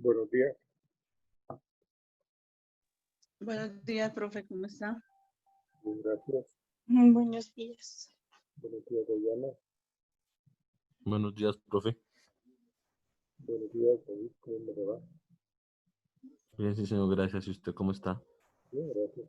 Buenos días. Buenos días, profe, ¿cómo está? Bien, gracias. Buenos días. Buenos días, Dayana. Buenos días, profe. Buenos días, David. ¿Cómo me va? Bien, sí, señor, gracias. ¿Y usted cómo está? Bien, gracias.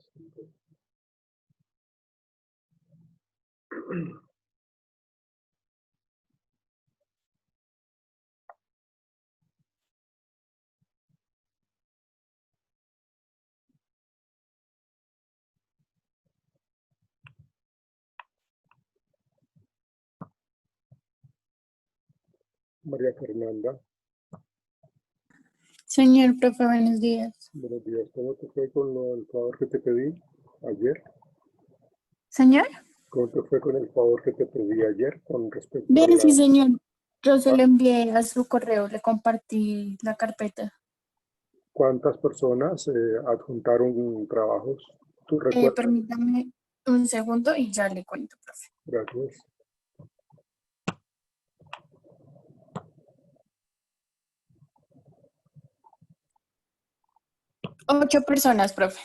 María Fernanda. Señor profe, buenos días. Buenos días. ¿Cómo te fue con el favor que te pedí ayer? Señor. ¿Cómo te fue con el favor que te pedí ayer con respecto a Bien, la... sí, señor. Yo se lo envié a su correo, le compartí la carpeta. ¿Cuántas personas adjuntaron trabajos? ¿Tú recuerdas? Permítame un segundo y ya le cuento, profe. Gracias. Ocho personas, profe.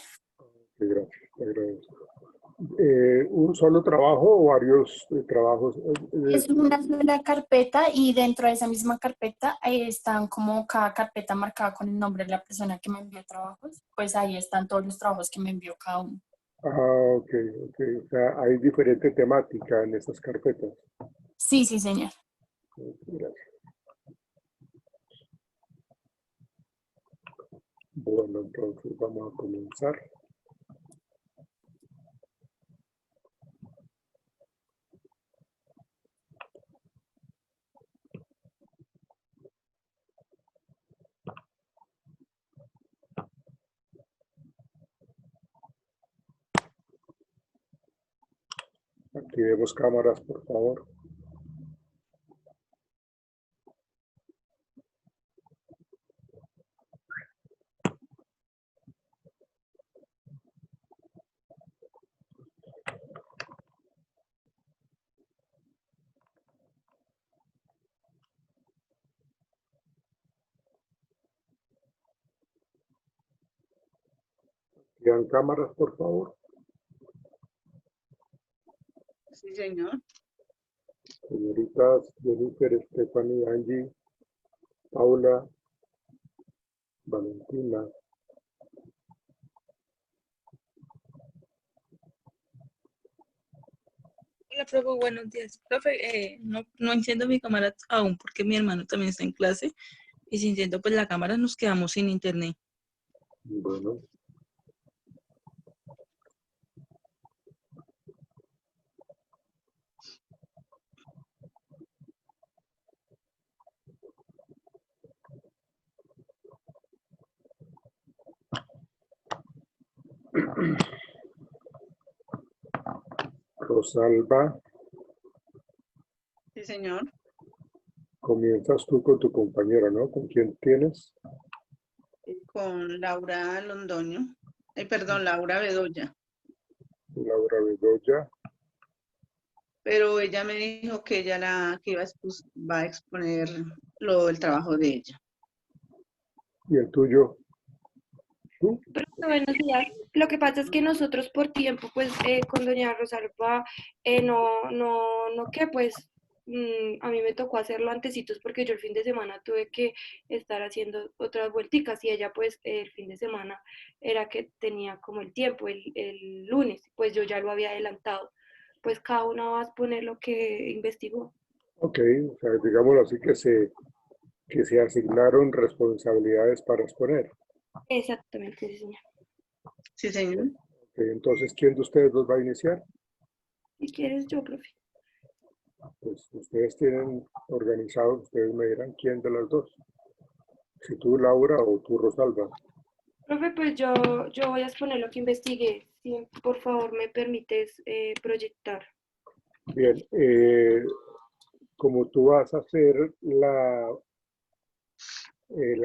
Sí, gracias. Te agradezco. ¿Un solo trabajo o varios trabajos? Es una sola carpeta y dentro de esa misma carpeta ahí están como cada carpeta marcada con el nombre de la persona que me envió trabajos. Pues ahí están todos los trabajos que me envió cada uno. Ok. O sea, hay diferente temática en estas carpetas. Sí, sí, señor. Gracias. Bueno, entonces vamos a comenzar. Activemos cámaras, por favor. Activan cámaras, por favor. Sí, señor. Señoritas Jennifer, Stephanie, Angie, Paula, Valentina. Hola, profe, buenos días. Profe, no enciendo mi cámara aún porque mi hermano también está en clase y si enciendo pues la cámara nos quedamos sin internet. Bueno. Rosalba, Sí, señor. comienzas tú con tu compañera, ¿no? ¿Con quién tienes? Con Laura Londoño. Perdón, Laura Bedoya. Laura Bedoya. Pero ella me dijo que ella va a exponer el trabajo de ella. ¿Y el tuyo? ¿Tú? Buenos días. Lo que pasa es que nosotros por tiempo, pues con doña Rosalba, a mí me tocó hacerlo antecitos porque yo el fin de semana tuve que estar haciendo otras vuelticas y ella pues el fin de semana era que tenía como el tiempo, el lunes, pues yo ya lo había adelantado. Pues cada una va a exponer lo que investigó. Ok, o sea, digámoslo así que se asignaron responsabilidades para exponer. Exactamente, sí, señor. Sí, señor. Ok, entonces, ¿quién de ustedes los va a iniciar? Si quieres yo, profe. Pues ustedes tienen organizado, ustedes me dirán quién de las dos. Si tú, Laura, o tú, Rosalba. Profe, pues yo voy a exponer lo que investigué. Si por favor me permites proyectar. Bien, como tú vas a ser la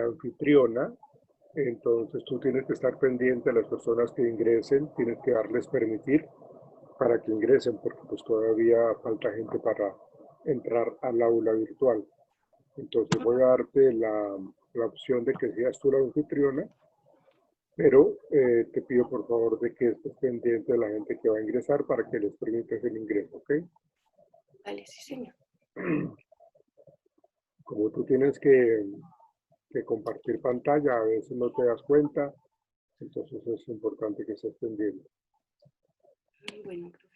anfitriona, entonces tú tienes que estar pendiente de las personas que ingresen, tienes que darles permitir para que ingresen, porque pues todavía falta gente para entrar al aula virtual. Entonces voy a darte la opción de que seas tú la anfitriona, pero te pido por favor de que estés pendiente de la gente que va a ingresar para que les permitas el ingreso, ¿ok? Vale, sí, señor. Como tú tienes que compartir pantalla, a veces no te das cuenta, entonces es importante que estés pendiente. Bueno, profe.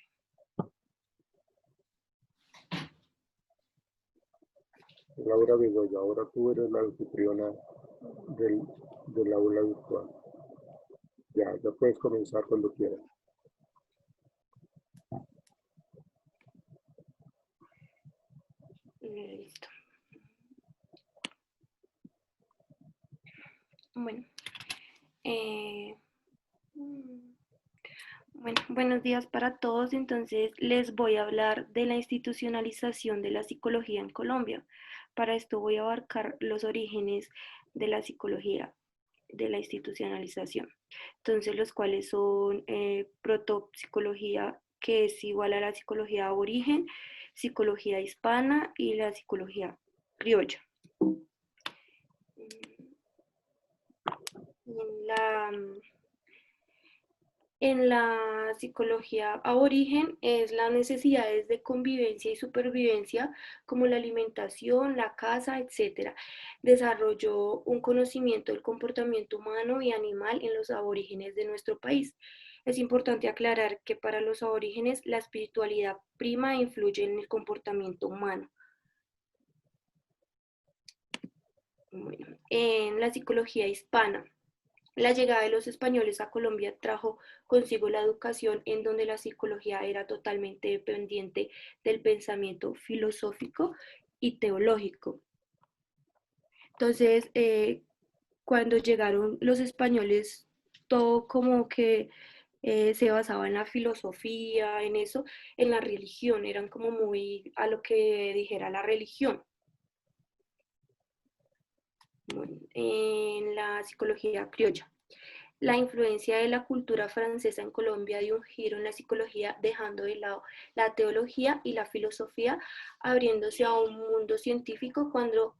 Laura Bedoya, ahora tú eres la anfitriona del aula virtual. Ya puedes comenzar cuando quieras. Listo. Bueno. Bueno, buenos días para todos. Entonces les voy a hablar de la institucionalización de la psicología en Colombia. Para esto voy a abarcar los orígenes de la psicología, de la institucionalización. Entonces, los cuales son protopsicología, que es igual a la psicología aborigen, psicología hispana y la psicología criolla. En la psicología aborigen es las necesidades de convivencia y supervivencia, como la alimentación, la caza, etc. Desarrolló un conocimiento del comportamiento humano y animal en los aborígenes de nuestro país. Es importante aclarar que para los aborígenes la espiritualidad prima e influye en el comportamiento humano. Bueno, en la psicología hispana, la llegada de los españoles a Colombia trajo consigo la educación, en donde la psicología era totalmente dependiente del pensamiento filosófico y teológico. Entonces, cuando llegaron los españoles, todo como que se basaba en la filosofía, en eso, en la religión, eran como muy a lo que dijera la religión. Bueno, en la psicología criolla, la influencia de la cultura francesa en Colombia dio un giro en la psicología, dejando de lado la teología y la filosofía, abriéndose a un mundo científico cuando,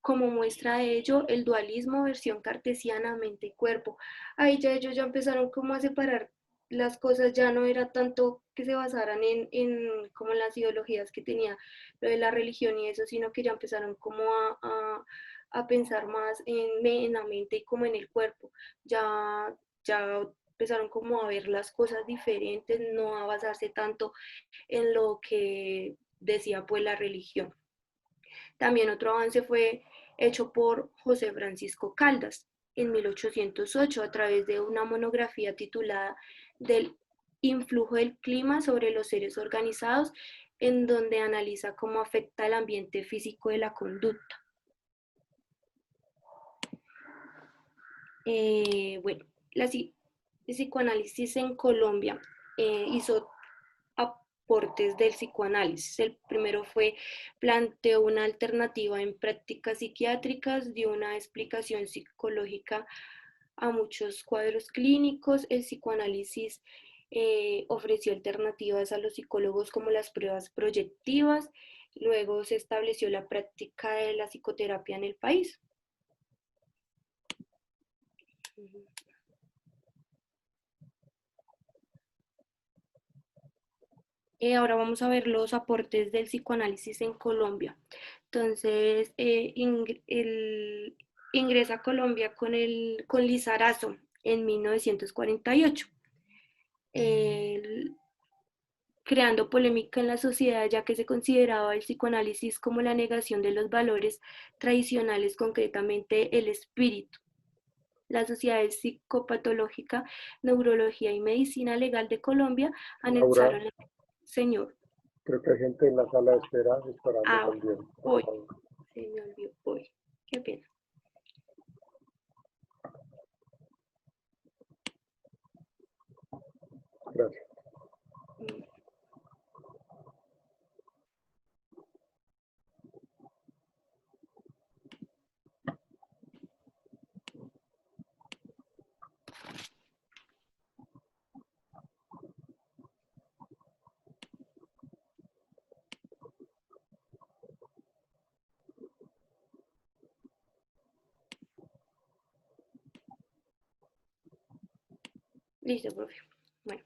como muestra de ello, el dualismo, versión cartesiana, mente y cuerpo. Ahí ya ellos ya empezaron como a separar las cosas, ya no era tanto que se basaran en como las ideologías que tenía lo de la religión y eso, sino que ya empezaron como a pensar más en la mente y como en el cuerpo. Ya empezaron como a ver las cosas diferentes, no a basarse tanto en lo que decía pues la religión. También otro avance fue hecho por José Francisco Caldas en 1808 a través de una monografía titulada Del influjo del clima sobre los seres organizados, en donde analiza cómo afecta el ambiente físico de la conducta. Bueno, el psicoanálisis en Colombia hizo aportes del psicoanálisis. El primero fue, planteó una alternativa en prácticas psiquiátricas, dio una explicación psicológica a muchos cuadros clínicos. El psicoanálisis ofreció alternativas a los psicólogos como las pruebas proyectivas. Luego se estableció la práctica de la psicoterapia en el país. Ahora vamos a ver los aportes del psicoanálisis en Colombia. Entonces, ingresa a Colombia con Lizarazo en 1948, creando polémica en la sociedad, ya que se consideraba el psicoanálisis como la negación de los valores tradicionales, concretamente el espíritu. La Sociedad Psicopatológica, Neurología y Medicina Legal de Colombia anexaron la... Señor. Creo que hay gente en la sala de espera esperando también. Voy. Se me olvidó, voy. Qué pena. Gracias. Listo, profe. Bueno.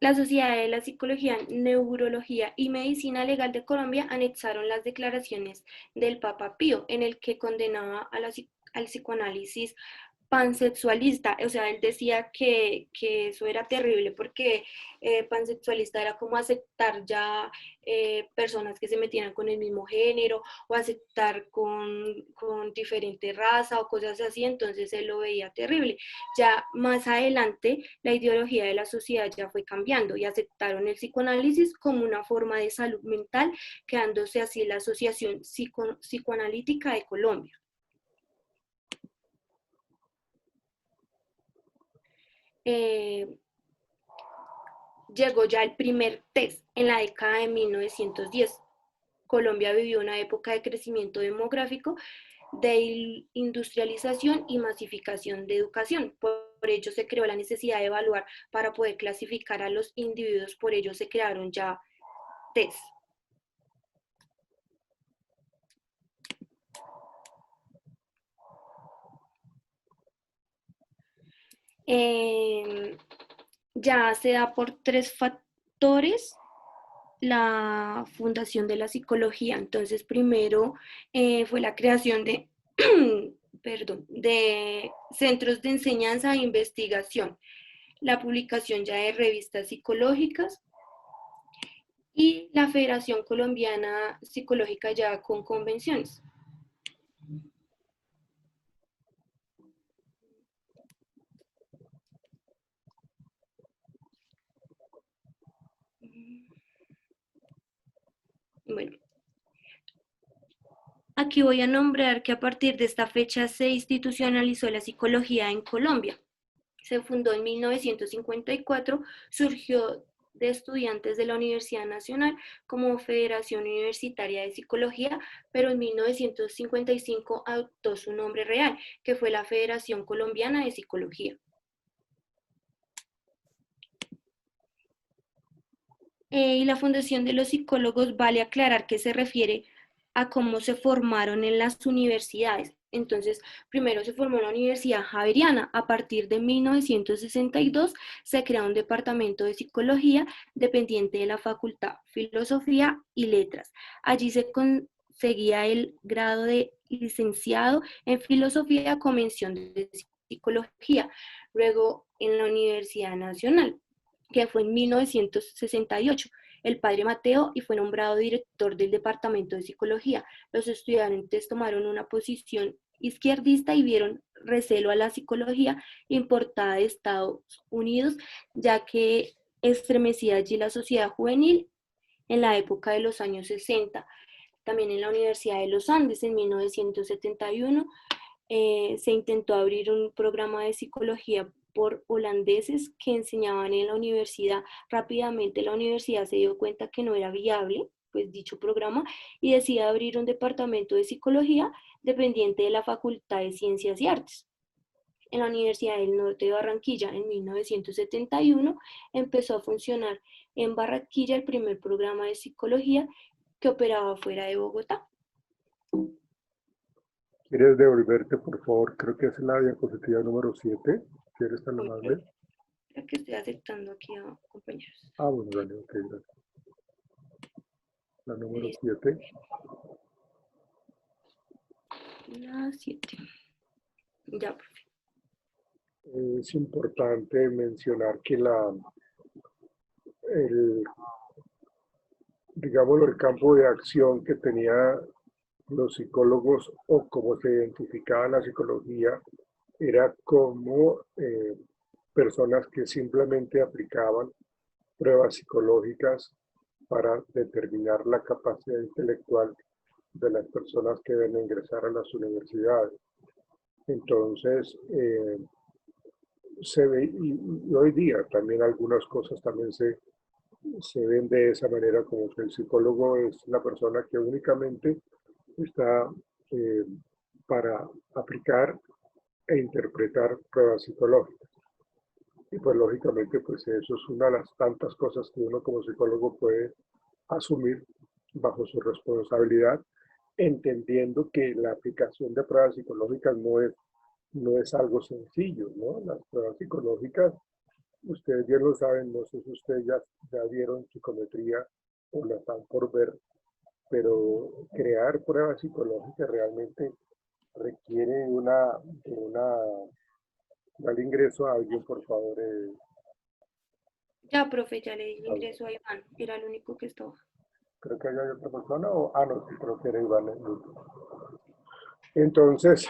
La Sociedad de la Psicología, Neurología y Medicina Legal de Colombia anexaron las declaraciones del Papa Pío, en el que condenaba al psicoanálisis pansexualista. O sea, él decía que eso era terrible porque pansexualista era como aceptar ya personas que se metieran con el mismo género o aceptar con diferente raza o cosas así, entonces él lo veía terrible. Ya más adelante la ideología de la sociedad ya fue cambiando y aceptaron el psicoanálisis como una forma de salud mental, quedándose así la Asociación Psicoanalítica de Colombia. Llegó ya el primer test en la década de 1910. Colombia vivió una época de crecimiento demográfico, de industrialización y masificación de educación. Por ello se creó la necesidad de evaluar para poder clasificar a los individuos, por ello se crearon ya test. Ya se da por 3 factores la fundación de la psicología. Entonces, primero fue la creación de, de centros de enseñanza e investigación, la publicación ya de revistas psicológicas y la Federación Colombiana Psicológica ya con convenciones. Bueno, aquí voy a nombrar que a partir de esta fecha se institucionalizó la psicología en Colombia. Se fundó en 1954, surgió de estudiantes de la Universidad Nacional como Federación Universitaria de Psicología, pero en 1955 adoptó su nombre real, que fue la Federación Colombiana de Psicología. Y la fundación de los psicólogos, vale aclarar que se refiere a cómo se formaron en las universidades. Entonces, primero se formó la Universidad Javeriana. A partir de 1962 se crea un departamento de psicología dependiente de la Facultad Filosofía y Letras. Allí se conseguía el grado de licenciado en Filosofía con mención de Psicología. Luego en la Universidad Nacional, que fue en 1968, el padre Mateo, y fue nombrado director del Departamento de Psicología. Los estudiantes tomaron una posición izquierdista y vieron recelo a la psicología importada de Estados Unidos, ya que estremecía allí la sociedad juvenil en la época de los años 60. También en la Universidad de los Andes, en 1971, se intentó abrir un programa de psicología por holandeses que enseñaban en la universidad. Rápidamente la universidad se dio cuenta que no era viable pues dicho programa y decidió abrir un departamento de psicología dependiente de la Facultad de Ciencias y Artes. En la Universidad del Norte de Barranquilla, en 1971, empezó a funcionar en Barranquilla el primer programa de psicología que operaba fuera de Bogotá. ¿Quieres devolverte, por favor? Creo que es la diapositiva número 7. ¿Quieres tan amable? Creo que estoy aceptando aquí a compañeros. Ah, bueno, dale, ok, gracias. La número 7. La 7. Ya, profe. Es importante mencionar que digamos, el campo de acción que tenía los psicólogos o cómo se identificaba la psicología era como personas que simplemente aplicaban pruebas psicológicas para determinar la capacidad intelectual de las personas que deben ingresar a las universidades. Entonces, se ve, y hoy día también algunas cosas también se ven de esa manera, como que el psicólogo es la persona que únicamente está para aplicar e interpretar pruebas psicológicas. Y pues lógicamente pues eso es una de las tantas cosas que uno como psicólogo puede asumir bajo su responsabilidad, entendiendo que la aplicación de pruebas psicológicas no es no es algo sencillo, ¿no? Las pruebas psicológicas, ustedes bien lo saben, no sé si ustedes ya vieron psicometría o la están por ver, pero crear pruebas psicológicas realmente requiere dale ingreso a alguien, por favor. Ya, profe, ya le di el ingreso a Iván, era el único que estaba. Creo que hay otra persona, no, sí, creo que era Iván. Entonces,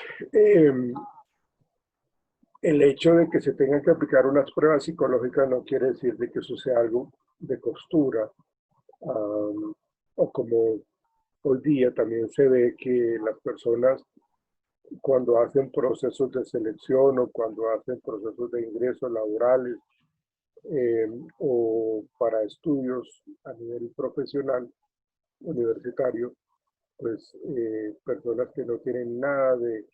el hecho de que se tengan que aplicar unas pruebas psicológicas no quiere decir de que eso sea algo de costura, o como hoy día también se ve que las personas cuando hacen procesos de selección o cuando hacen procesos de ingresos laborales, o para estudios a nivel profesional, universitario, pues personas que no tienen nada de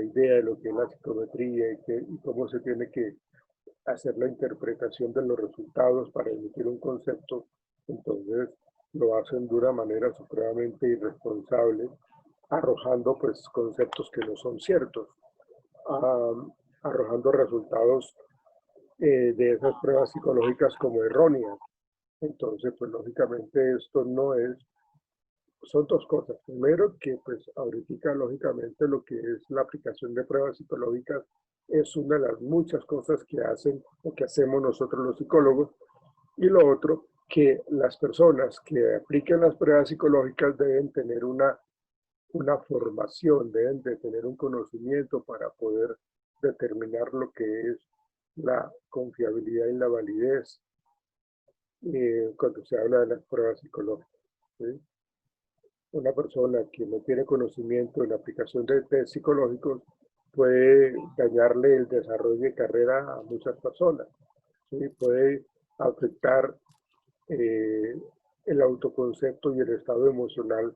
idea de lo que es la psicometría y cómo se tiene que hacer la interpretación de los resultados para emitir un concepto, entonces lo hacen de una manera supremamente irresponsable, arrojando pues conceptos que no son ciertos, arrojando resultados de esas pruebas psicológicas como erróneas. Entonces, pues lógicamente esto no es, son dos cosas. Primero, que pues ahorita lógicamente lo que es la aplicación de pruebas psicológicas es una de las muchas cosas que hacen o que hacemos nosotros los psicólogos. Y lo otro, que las personas que apliquen las pruebas psicológicas deben tener una formación, deben de tener un conocimiento para poder determinar lo que es la confiabilidad y la validez cuando se habla de las pruebas psicológicas. ¿Sí? Una persona que no tiene conocimiento en la aplicación de test psicológicos puede dañarle el desarrollo de carrera a muchas personas. ¿Sí? Puede afectar el autoconcepto y el estado emocional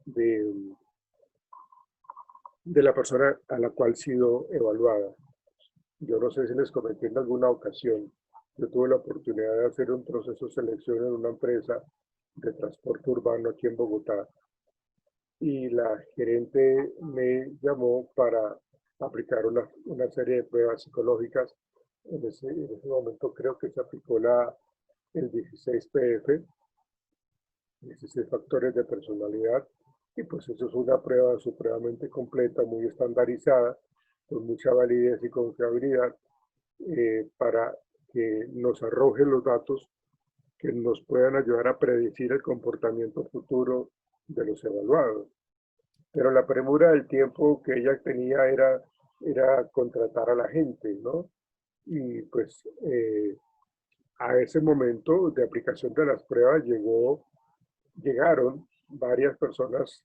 de la persona a la cual ha sido evaluada. Yo no sé si les comenté en alguna ocasión, yo tuve la oportunidad de hacer un proceso de selección en una empresa de transporte urbano aquí en Bogotá y la gerente me llamó para aplicar una serie de pruebas psicológicas. En ese momento creo que se aplicó el 16PF, 16 factores de personalidad, y pues eso es una prueba supremamente completa, muy estandarizada, con mucha validez y confiabilidad, para que nos arroje los datos que nos puedan ayudar a predecir el comportamiento futuro de los evaluados. Pero la premura del tiempo que ella tenía era contratar a la gente, ¿no? Y pues a ese momento de aplicación de las pruebas llegaron varias personas,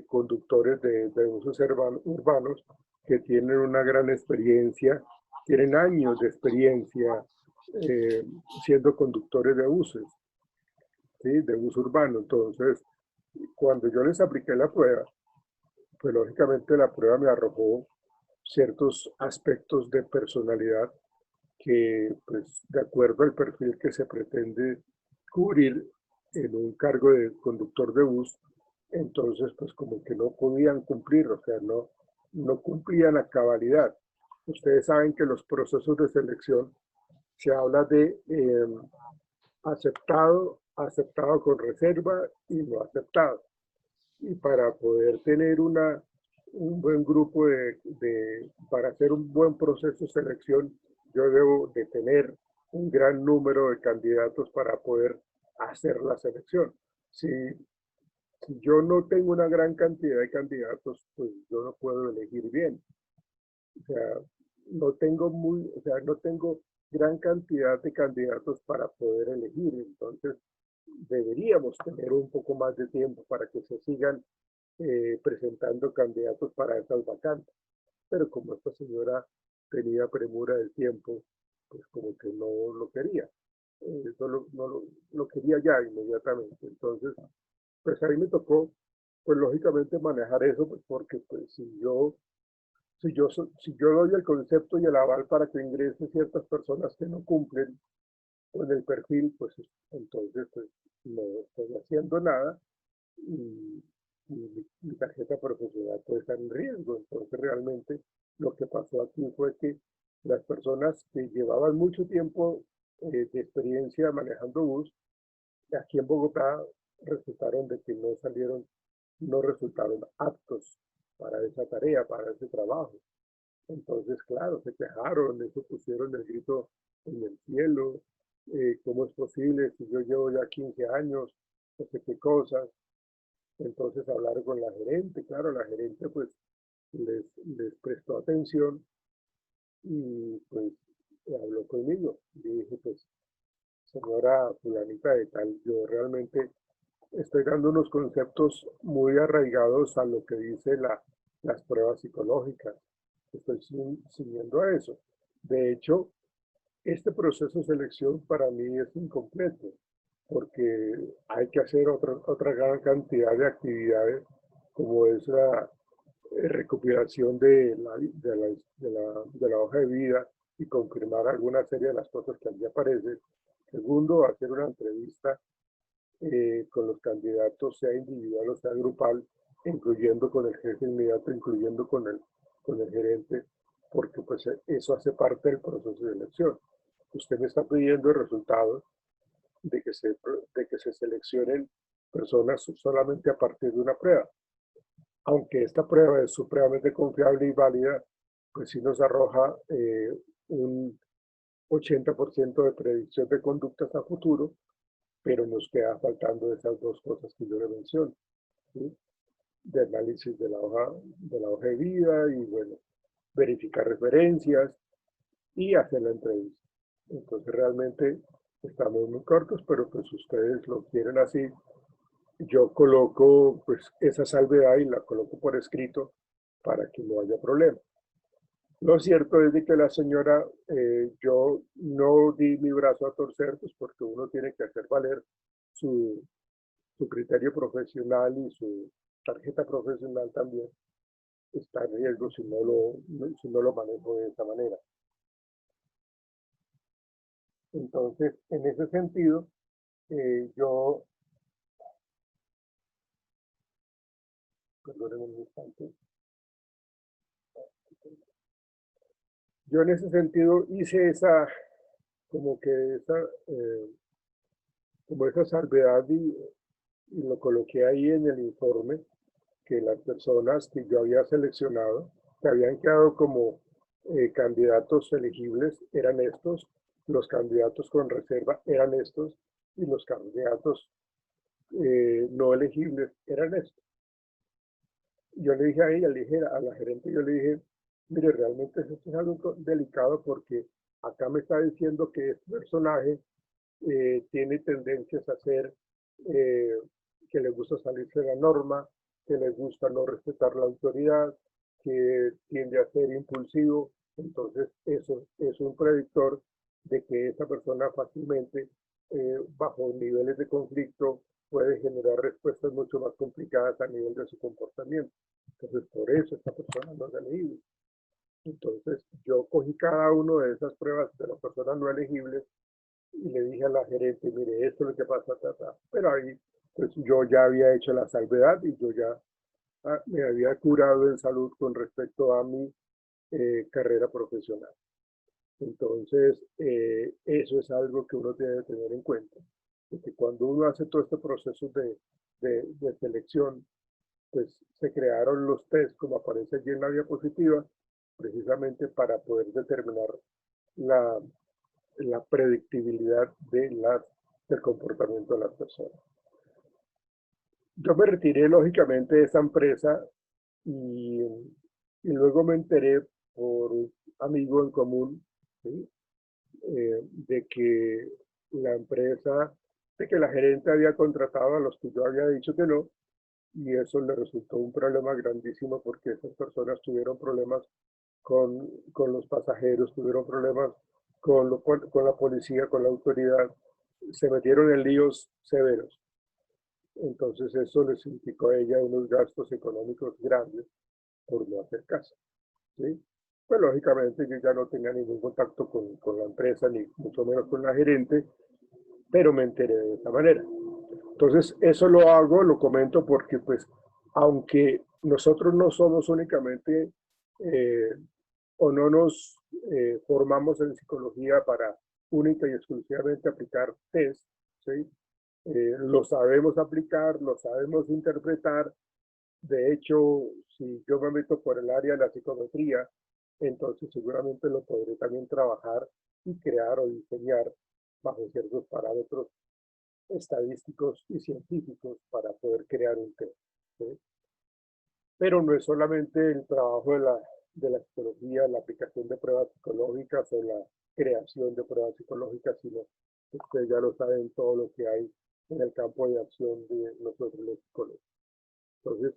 conductores de buses urbanos que tienen una gran experiencia, tienen años de experiencia siendo conductores de buses, ¿sí? De bus urbano. Entonces, cuando yo les apliqué la prueba, pues lógicamente la prueba me arrojó ciertos aspectos de personalidad que, pues, de acuerdo al perfil que se pretende cubrir en un cargo de conductor de bus, entonces, pues, como que no podían cumplir, o sea, no cumplían la cabalidad. Ustedes saben que los procesos de selección se habla de aceptado con reserva y no aceptado. Y para poder tener un buen grupo para hacer un buen proceso de selección, yo debo de tener un gran número de candidatos para poder hacer la selección. Si yo no tengo una gran cantidad de candidatos, pues yo no puedo elegir bien. O sea, no tengo gran cantidad de candidatos para poder elegir. Entonces, deberíamos tener un poco más de tiempo para que se sigan presentando candidatos para estas vacantes. Pero como esta señora tenía premura del tiempo, pues como que no lo quería. No lo quería ya inmediatamente. Entonces, pues ahí me tocó, pues lógicamente manejar eso, pues porque pues si yo doy el concepto y el aval para que ingresen ciertas personas que no cumplen con el perfil, pues entonces pues, no estoy haciendo nada y mi tarjeta profesional puede estar en riesgo. Entonces realmente lo que pasó aquí fue que las personas que llevaban mucho tiempo de experiencia manejando bus, aquí en Bogotá resultaron de que no resultaron aptos para esa tarea, para ese trabajo. Entonces, claro, se quejaron, eso pusieron el grito en el cielo, ¿cómo es posible si yo llevo ya 15 años, no sé qué cosas? Entonces hablaron con la gerente, claro, la gerente pues les prestó atención y pues habló conmigo. Y dije, pues, señora fulanita de tal, yo realmente estoy dando unos conceptos muy arraigados a lo que dice las pruebas psicológicas. Estoy siguiendo a eso. De hecho, este proceso de selección para mí es incompleto, porque hay que hacer otra gran cantidad de actividades, como es la recopilación de la hoja de vida y confirmar alguna serie de las cosas que allí aparecen. Segundo, hacer una entrevista con los candidatos, sea individual o sea grupal, incluyendo con el jefe inmediato, incluyendo con el gerente, porque pues eso hace parte del proceso de elección. Usted me está pidiendo el resultado de que se seleccionen personas solamente a partir de una prueba. Aunque esta prueba es supremamente confiable y válida, pues sí nos arroja un 80% de predicción de conductas a futuro, pero nos queda faltando esas dos cosas que yo le menciono, ¿sí? De análisis de la hoja de vida y, bueno, verificar referencias y hacer la entrevista. Entonces realmente estamos muy cortos, pero pues ustedes lo quieren así. Yo coloco pues esa salvedad y la coloco por escrito para que no haya problema. Lo cierto es de que la señora, yo no di mi brazo a torcer, pues porque uno tiene que hacer valer su criterio profesional y su tarjeta profesional también está en riesgo si no lo manejo de esa manera. Entonces, en ese sentido, yo, perdónenme un instante, yo en ese sentido hice como esa salvedad y lo coloqué ahí en el informe, que las personas que yo había seleccionado, que habían quedado como candidatos elegibles, eran estos, los candidatos con reserva eran estos, y los candidatos no elegibles eran estos. Yo le dije a ella, a la gerente, yo le dije, mire, realmente esto es algo delicado porque acá me está diciendo que este personaje tiene tendencias a ser, que le gusta salirse de la norma, que le gusta no respetar la autoridad, que tiende a ser impulsivo. Entonces eso es un predictor de que esa persona fácilmente, bajo niveles de conflicto, puede generar respuestas mucho más complicadas a nivel de su comportamiento. Entonces por eso esta persona no es elegible. Entonces yo cogí cada una de esas pruebas de las personas no elegibles y le dije a la gerente, mire, esto es lo que pasa, pero ahí pues yo ya había hecho la salvedad y yo ya me había curado en salud con respecto a mi carrera profesional. Entonces, eso es algo que uno debe tener en cuenta, porque cuando uno hace todo este proceso de selección, pues se crearon los test, como aparece allí en la diapositiva, precisamente para poder determinar la predictibilidad del comportamiento de las personas. Yo me retiré lógicamente de esa empresa y luego me enteré por un amigo en común, ¿sí? De que de que la gerente había contratado a los que yo había dicho que no, y eso le resultó un problema grandísimo porque esas personas tuvieron problemas con los pasajeros, tuvieron problemas con la policía, con la autoridad, se metieron en líos severos. Entonces eso les implicó a ella unos gastos económicos grandes por no hacer caso, ¿sí? Pues lógicamente yo ya no tenía ningún contacto con la empresa, ni mucho menos con la gerente, pero me enteré de esa manera. Entonces eso lo comento porque pues aunque nosotros no somos únicamente o no nos formamos en psicología para única y exclusivamente aplicar test, ¿sí? Lo sabemos aplicar, lo sabemos interpretar. De hecho, si yo me meto por el área de la psicometría, entonces seguramente lo podré también trabajar y crear o diseñar bajo ciertos parámetros estadísticos y científicos para poder crear un test, ¿sí? Pero no es solamente el trabajo de la psicología, la aplicación de pruebas psicológicas o la creación de pruebas psicológicas, sino que ustedes ya lo saben todo lo que hay en el campo de acción de nosotros los psicólogos. Entonces,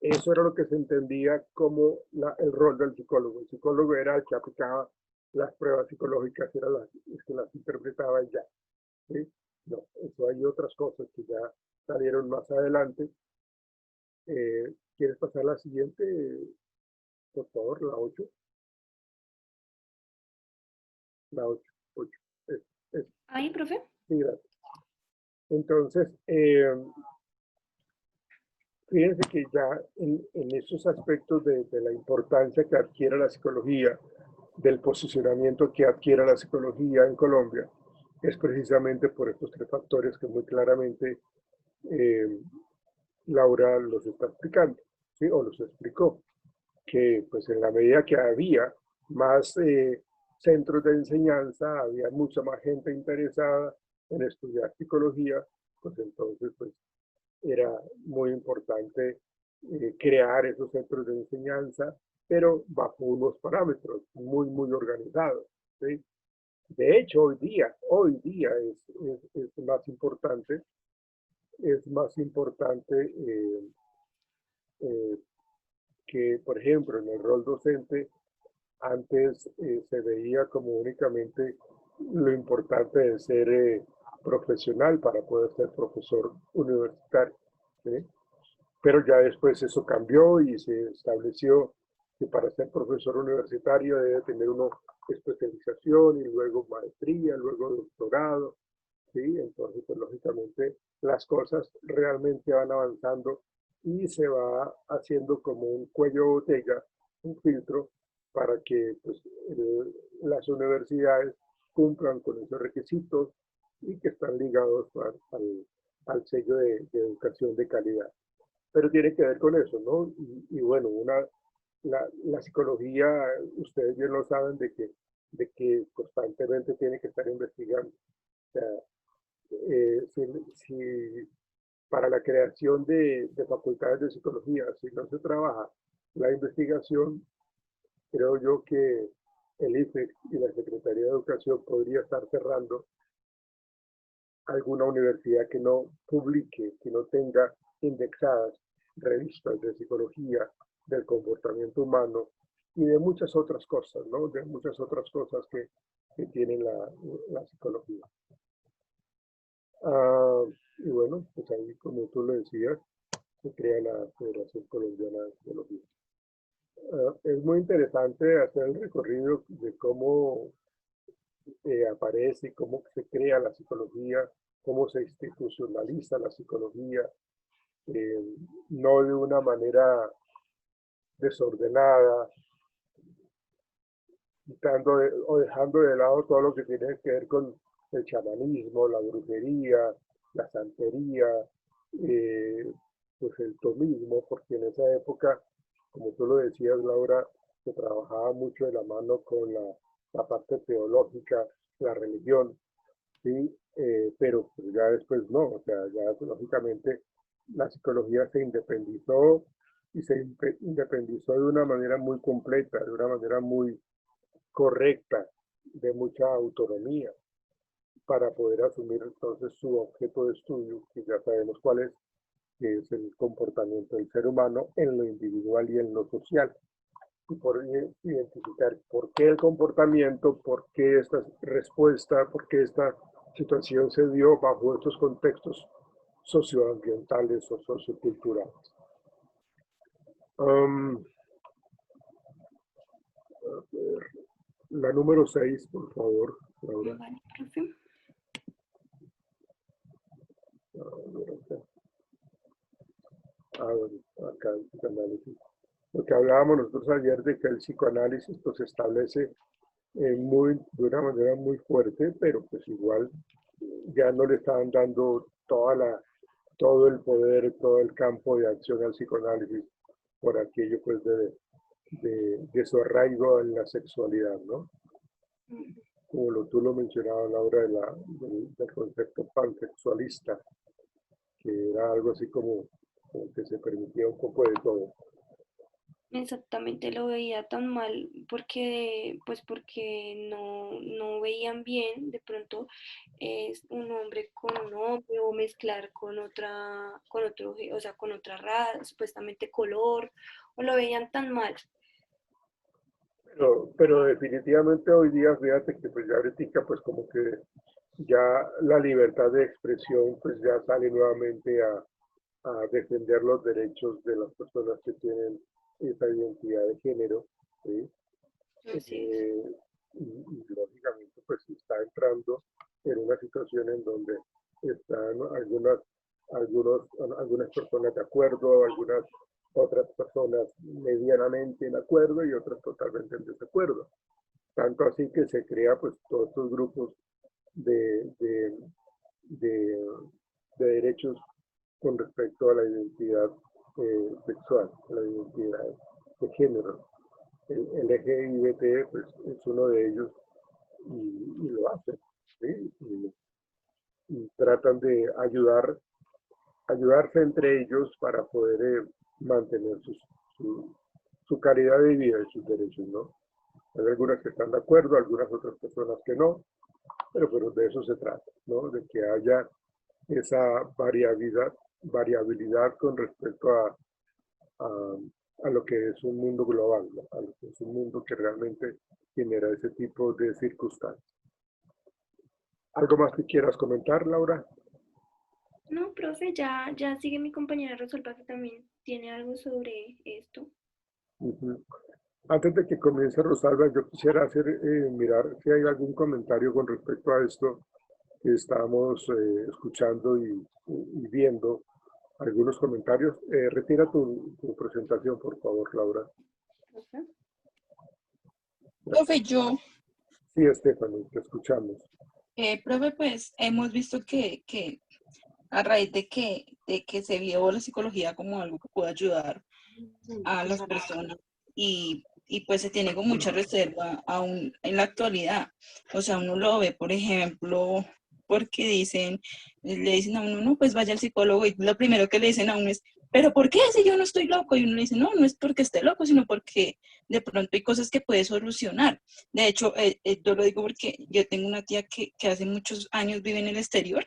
eso era lo que se entendía como el rol del psicólogo. El psicólogo era el que aplicaba las pruebas psicológicas, era el que las interpretaba y ya, ¿sí? No, eso hay otras cosas que ya salieron más adelante. ¿Quieres pasar la siguiente, por favor, la 8? La 8, 8. Ahí, profe. Sí, gracias. Entonces, fíjense que ya en esos aspectos de la importancia que adquiere la psicología, del posicionamiento que adquiere la psicología en Colombia, es precisamente por estos tres factores que muy claramente Laura los está explicando, ¿sí? O los explicó, que pues en la medida que había más centros de enseñanza, había mucha más gente interesada en estudiar psicología, pues entonces pues era muy importante crear esos centros de enseñanza, pero bajo unos parámetros muy organizados, ¿sí? De hecho, hoy día es más importante eh, que, por ejemplo, en el rol docente, antes se veía como únicamente lo importante de ser profesional para poder ser profesor universitario, ¿sí? Pero ya después eso cambió y se estableció que para ser profesor universitario debe tener una especialización y luego maestría, luego doctorado, ¿sí? Entonces, pues, lógicamente, las cosas realmente van avanzando y se va haciendo como un cuello de botella, un filtro, para que pues, las universidades cumplan con esos requisitos y que están ligados al sello de educación de calidad. Pero tiene que ver con eso, ¿no? Y bueno, la psicología, ustedes bien lo saben, de que constantemente tiene que estar investigando. O sea, si para la creación de facultades de psicología, si no se trabaja la investigación, creo yo que el IFEX y la Secretaría de Educación podría estar cerrando alguna universidad que no publique, que no tenga indexadas revistas de psicología, del comportamiento humano y de muchas otras cosas, ¿no? De muchas otras cosas que tiene la psicología. Y bueno, pues ahí, como tú lo decías, se crea la Federación Colombiana de Psicología. Es muy interesante hacer el recorrido de cómo aparece, cómo se crea la psicología, cómo se institucionaliza la psicología, no de una manera desordenada, o dejando de lado todo lo que tiene que ver con el chamanismo, la brujería, la santería, pues el tomismo, porque en esa época, como tú lo decías, Laura, se trabajaba mucho de la mano con la parte teológica, la religión, ¿sí? Pero pues ya después no, o sea, ya lógicamente la psicología se independizó y se independizó de una manera muy completa, de una manera muy correcta, de mucha autonomía, para poder asumir entonces su objeto de estudio, que ya sabemos cuál es, que es el comportamiento del ser humano en lo individual y en lo social. Y por identificar por qué el comportamiento, por qué esta respuesta, por qué esta situación se dio bajo estos contextos socioambientales o socioculturales. La número 6, por favor, Laura. Vale, profe. Acá, análisis. lo que hablábamos nosotros ayer de que el psicoanálisis pues establece de una manera muy fuerte, pero pues igual ya no le estaban dando todo el poder, todo el campo de acción al psicoanálisis por aquello pues de su arraigo en la sexualidad, ¿no? Como tú lo mencionabas, Laura, del concepto pansexualista, que era algo así como que se permitía un poco de todo. Exactamente, lo veía tan mal porque, pues porque no veían bien de pronto es un hombre con un hombre o mezclar con otro, o sea, con otra raza, supuestamente color, o lo veían tan mal. Pero definitivamente hoy día, fíjate que pues ya ahorita pues como que ya la libertad de expresión pues ya sale nuevamente a defender los derechos de las personas que tienen esa identidad de género, ¿sí? Así es. Y lógicamente pues está entrando en una situación en donde están algunas personas de acuerdo, algunas otras personas medianamente en acuerdo y otras totalmente en desacuerdo. Tanto así que se crea pues todos estos grupos de, de, de, de derechos con respecto a la identidad sexual, a la identidad de género. El LGBT pues, es uno de ellos y lo hacen, ¿sí? Y tratan de ayudarse entre ellos para poder mantener su calidad de vida y sus derechos, ¿no? Hay algunas que están de acuerdo, algunas otras personas que no, pero de eso se trata, ¿no? De que haya esa variabilidad con respecto a lo que es un mundo global, ¿no? A lo que es un mundo que realmente genera ese tipo de circunstancias. ¿Algo más que quieras comentar, Laura? No, profe, ya sigue mi compañera Rosalba que también tiene algo sobre esto. Uh-huh. Antes de que comience Rosalba, yo quisiera mirar si hay algún comentario con respecto a esto que estamos escuchando y viendo. Algunos comentarios. Retira tu presentación, por favor, Laura. ¿Profe? Profe, yo, Sí, Stephanie, te escuchamos. profe, pues hemos visto que a raíz de que se vio la psicología como algo que puede ayudar a las personas y pues se tiene con mucha reserva aún en la actualidad. O sea, uno lo ve, por ejemplo, porque le dicen a uno, no, pues vaya al psicólogo y lo primero que le dicen a uno es, pero ¿por qué si yo no estoy loco? Y uno le dice, no, no es porque esté loco, sino porque de pronto hay cosas que puede solucionar. De hecho, yo lo digo porque yo tengo una tía que hace muchos años vive en el exterior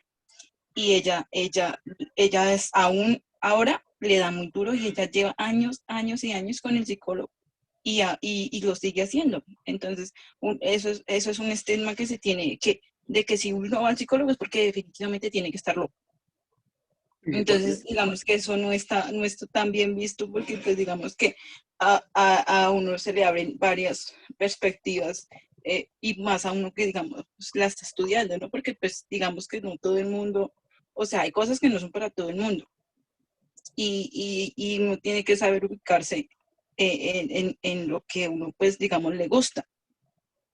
y ella es aún ahora le da muy duro y ella lleva años, años y años con el psicólogo y lo sigue haciendo. Entonces, eso es un estigma que se tiene, de que si uno va al psicólogo es porque definitivamente tiene que estar loco. Sí, Entonces, digamos que eso no está tan bien visto porque, pues, digamos que a uno se le abren varias perspectivas y más a uno que, digamos, pues, la está estudiando, ¿no? Porque, pues, digamos que no todo el mundo, o sea, hay cosas que no son para todo el mundo y uno tiene que saber ubicarse en lo que uno, pues, digamos, le gusta.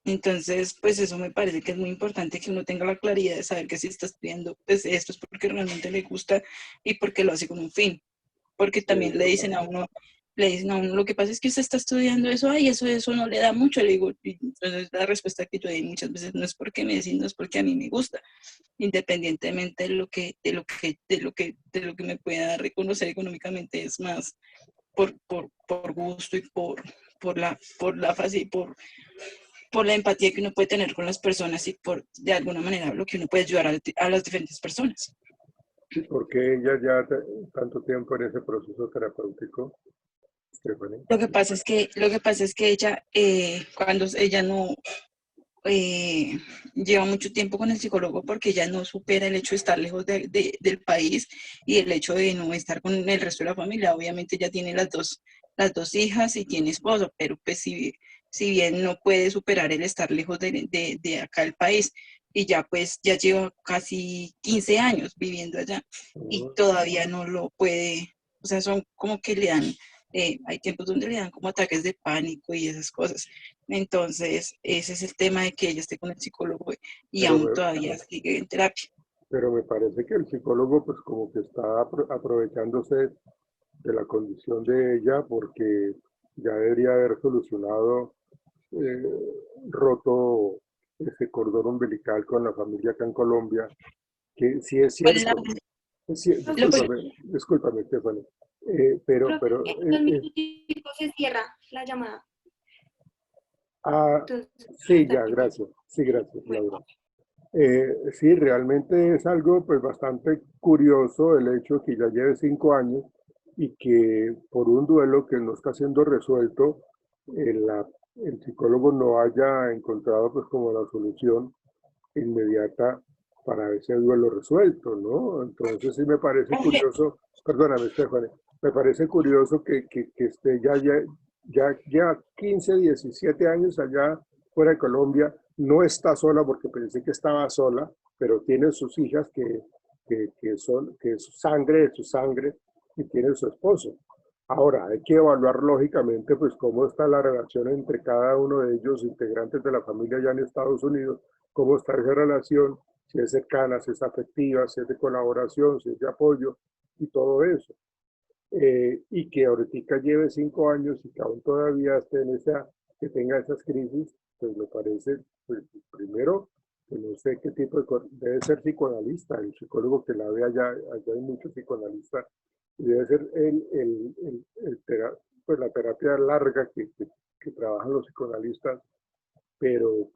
Entonces, pues eso me parece que es muy importante que uno tenga la claridad de saber que si está estudiando, pues esto es porque realmente le gusta y porque lo hace con un fin. Porque también le dicen a uno, lo que pasa es que usted está estudiando eso, ay, eso no le da mucho. Le digo, y entonces la respuesta que yo doy muchas veces no es porque me dicen, no es porque a mí me gusta, independientemente de lo que me pueda reconocer económicamente, es más por gusto y por la fácil, por la empatía que uno puede tener con las personas y por, de alguna manera, lo que uno puede ayudar a las diferentes personas. Sí, porque ella ya tanto tiempo en ese proceso terapéutico, Stephanie. Lo que pasa es que ella, cuando ella no lleva mucho tiempo con el psicólogo porque ella no supera el hecho de estar lejos del país y el hecho de no estar con el resto de la familia. Obviamente ella tiene las dos hijas y tiene esposo, pero pues si bien no puede superar el estar lejos de acá del país y ya pues ya lleva casi 15 años viviendo allá y todavía no lo puede, o sea, son como que hay tiempos donde le dan como ataques de pánico y esas cosas. Entonces, ese es el tema de que ella esté con el psicólogo y Pero aún me, todavía sigue en terapia. pero me parece que el psicólogo pues como que está aprovechándose de la condición de ella porque ya debería haber solucionado, roto ese cordón umbilical con la familia acá en Colombia, que sí es Pues cierto. lo pues, Discúlpame, Stephanie. Profe, Pero en 2 minutitos se cierra la llamada. Entonces, sí, hasta ya, aquí. gracias. Sí, gracias, Bueno. Laura. Sí, realmente es algo pues bastante curioso el hecho que ya lleve 5 años y que por un duelo que no está siendo resuelto, el psicólogo no haya encontrado pues como la solución inmediata para ese duelo resuelto, ¿no? Entonces sí me parece profe, curioso, perdóname, Stephanie, me parece curioso que esté ya 15, 17 años allá fuera de Colombia, no está sola porque pensé que estaba sola, pero tiene sus hijas que es su sangre de su sangre y tiene su esposo. Ahora, hay que evaluar lógicamente pues cómo está la relación entre cada uno de ellos, integrantes de la familia allá en Estados Unidos, cómo está esa relación, si es cercana, si es afectiva, si es de colaboración, si es de apoyo y todo eso. Y que ahorita lleve 5 años y que aún todavía esté en que tenga esas crisis, pues me parece, pues primero, que no sé qué tipo debe ser psicoanalista, el psicólogo que la ve allá hay muchos psicoanalistas, y debe ser pues la terapia larga que trabajan los psicoanalistas, pero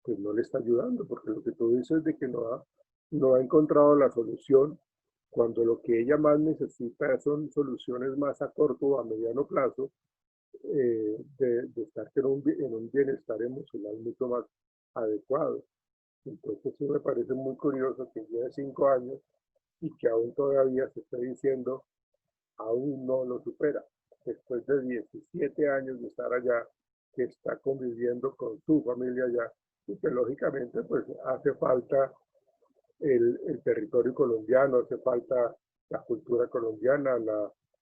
pues no le está ayudando, porque lo que tú dices de que no ha encontrado la solución, cuando lo que ella más necesita son soluciones más a corto o a mediano plazo, de estar en un bienestar emocional mucho más adecuado. Entonces sí me parece muy curioso que lleve 5 años y que aún todavía se esté diciendo, aún no lo supera. Después de 17 años de estar allá, que está conviviendo con su familia allá, y que lógicamente pues hace falta el territorio colombiano, hace falta la cultura colombiana,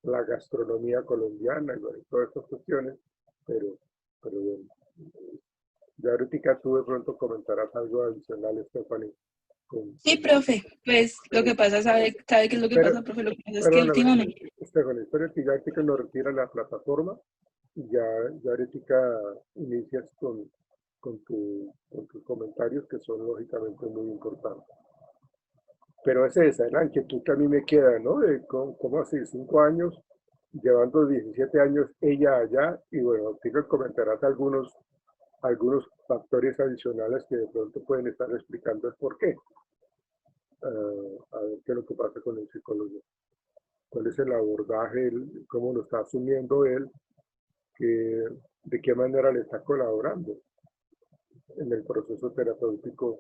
la gastronomía colombiana, y bueno, todas estas cuestiones, pero bueno, ya ahorita tú de pronto comentarás algo adicional, Stephanie. sí, profe, pues lo que pasa, ¿sabe qué es lo que Pero, pasa, profe? Lo que pasa es que perdóname, últimamente, Stephanie, espero que ya ahorita nos retira la plataforma y ya ahorita inicias con tus comentarios que son lógicamente muy importantes. Pero esa es la inquietud que a mí me queda, ¿no? De cómo así, 5 años, llevando 17 años ella allá, y bueno, tú que comentarás algunos factores adicionales que de pronto pueden estar explicando el por qué. A ver qué es lo que pasa con el psicólogo. ¿Cuál es el abordaje, cómo lo está asumiendo él, de qué manera le está colaborando en el proceso terapéutico